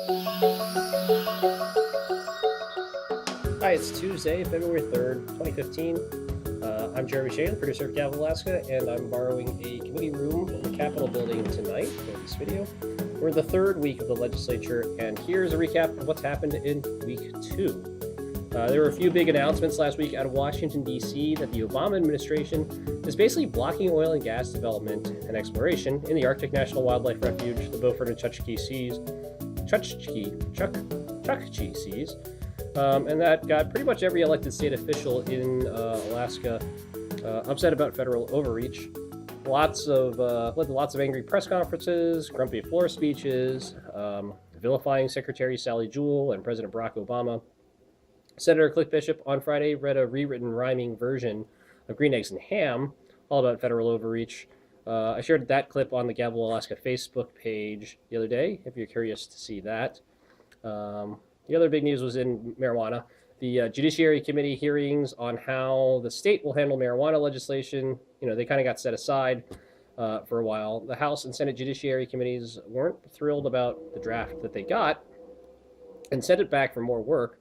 Hi, it's Tuesday, February 3rd, 2015. I'm Jeremy Shane, producer of Gavel Alaska, and I'm borrowing a committee room in the Capitol building tonight for this video. We're in the third week of the legislature, and here's a recap of what's happened in week 2. There were a few big announcements last week out of Washington, D.C. that the Obama administration is basically blocking oil and gas development and exploration in the Arctic National Wildlife Refuge, the Beaufort and Chukchi Seas, Chukchi Seas. And that got pretty much every elected state official in Alaska upset about federal overreach. Led to lots of angry press conferences, grumpy floor speeches, vilifying Secretary Sally Jewell and President Barack Obama. Senator Cliff Bishop on Friday read a rewritten rhyming version of Green Eggs and Ham, all about federal overreach. I shared that clip on the Gavel Alaska Facebook page the other day, if you're curious to see that. The other big news was in marijuana. The Judiciary Committee hearings on how the state will handle marijuana legislation, they kind of got set aside for a while. The House and Senate Judiciary Committees weren't thrilled about the draft that they got and sent it back for more work.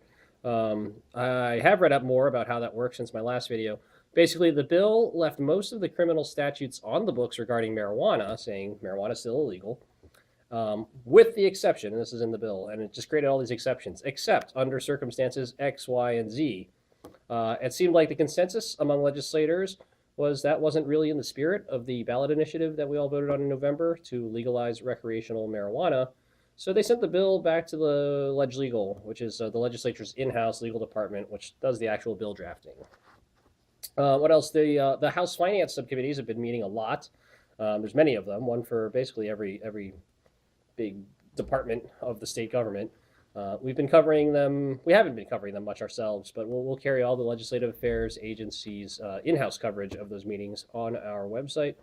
I have read up more about how that works since my last video. Basically, the bill left most of the criminal statutes on the books regarding marijuana, saying marijuana is still illegal. With the exception, and this is in the bill, and it just created all these exceptions, except under circumstances X, Y, and Z. It seemed like the consensus among legislators was that wasn't really in the spirit of the ballot initiative that we all voted on in November to legalize recreational marijuana. So they sent the bill back to the Legal, which is the legislature's in-house legal department, which does the actual bill drafting. What else? The House Finance subcommittees have been meeting a lot. There's many of them, one for basically every big department of the state government. We've been covering them. We haven't been covering them much ourselves, but we'll carry all the legislative affairs agencies' in-house coverage of those meetings on our website.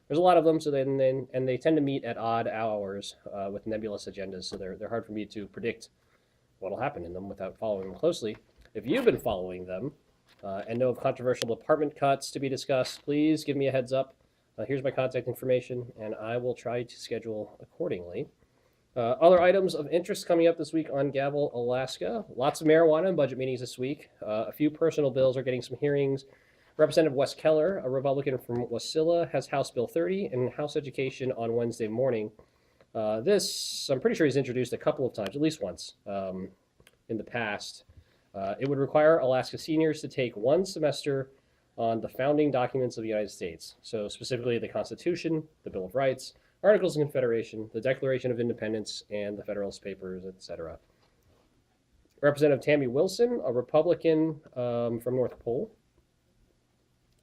There's a lot of them, so and they tend to meet at odd hours with nebulous agendas, so they're hard for me to predict what will happen in them without following them closely. If you've been following them and know of controversial department cuts to be discussed, please give me a heads up. Here's my contact information, and I will try to schedule accordingly. Other items of interest coming up this week on Gavel, Alaska. Lots of marijuana and budget meetings this week. A few personal bills are getting some hearings. Representative Wes Keller, a Republican from Wasilla, has House Bill 30 and House Education on Wednesday morning. This, I'm pretty sure he's introduced a couple of times, at least once, in the past. It would require Alaska seniors to take one semester on the founding documents of the United States. So specifically the Constitution, the Bill of Rights, Articles of Confederation, the Declaration of Independence, and the Federalist Papers, etc. Representative Tammy Wilson, a Republican from North Pole,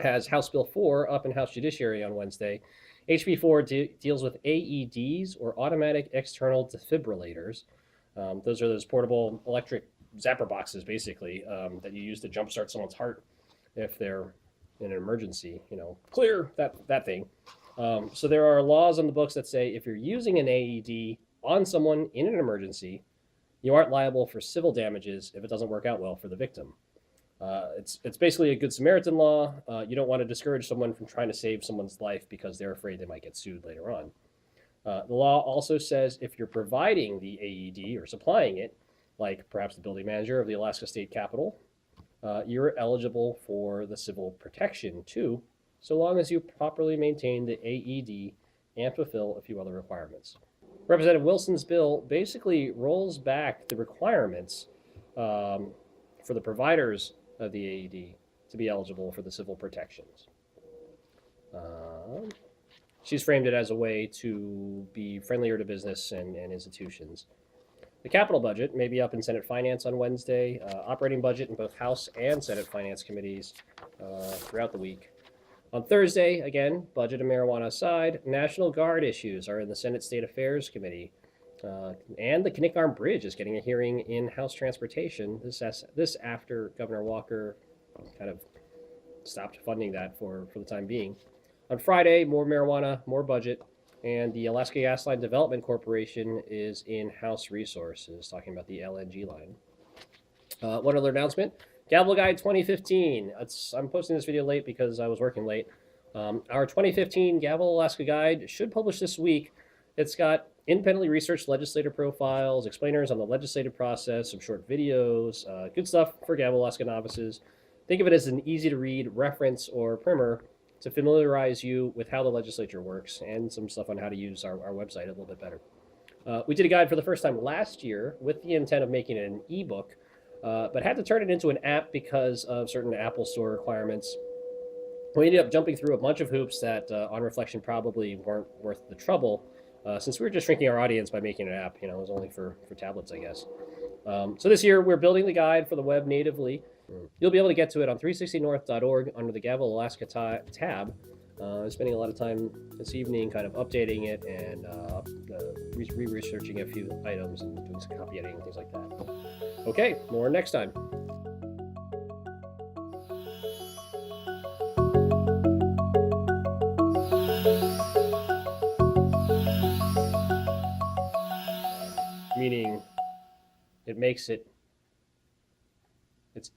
has House Bill 4 up in House Judiciary on Wednesday. HB 4 deals with AEDs, or automatic external defibrillators. Those are those portable electric zapper boxes, basically, that you use to jumpstart someone's heart if they're in an emergency. Clear that thing. So there are laws on the books that say if you're using an AED on someone in an emergency, you aren't liable for civil damages if it doesn't work out well for the victim. It's basically a Good Samaritan law. You don't want to discourage someone from trying to save someone's life because they're afraid they might get sued later on. The law also says if you're providing the AED or supplying it, like perhaps the building manager of the Alaska State Capitol, you're eligible for the civil protection too, so long as you properly maintain the AED and fulfill a few other requirements. Representative Wilson's bill basically rolls back the requirements for the providers of the AED to be eligible for the civil protections. She's framed it as a way to be friendlier to business and institutions. The capital budget may be up in Senate Finance on Wednesday, operating budget in both House and Senate Finance committees throughout the week. On Thursday, again, budget and marijuana aside, National Guard issues are in the Senate State Affairs Committee. And the Kinnick Bridge is getting a hearing in House Transportation. This after Governor Walker kind of stopped funding that for the time being. On Friday, more marijuana, more budget, and the Alaska Gas Line Development Corporation is in House Resources, talking about the LNG line. One other announcement, Gavel Guide 2015. I'm posting this video late because I was working late. Our 2015 Gavel Alaska Guide should publish this week. It's got independently researched legislator profiles, explainers on the legislative process, some short videos, good stuff for Gavel Alaska novices. Think of it as an easy to read reference or primer to familiarize you with how the legislature works and some stuff on how to use our website a little bit better. We did a guide for the first time last year with the intent of making it an ebook, but had to turn it into an app because of certain Apple Store requirements. We ended up jumping through a bunch of hoops that, on reflection, probably weren't worth the trouble, since we were just shrinking our audience by making an app. It was only for tablets, I guess. So this year, we're building the guide for the web natively. You'll be able to get to it on 360north.org under the Gavel Alaska tab. I'm spending a lot of time this evening kind of updating it and re-researching a few items and doing some copy editing and things like that. Okay, more next time. Meaning it makes it, it's,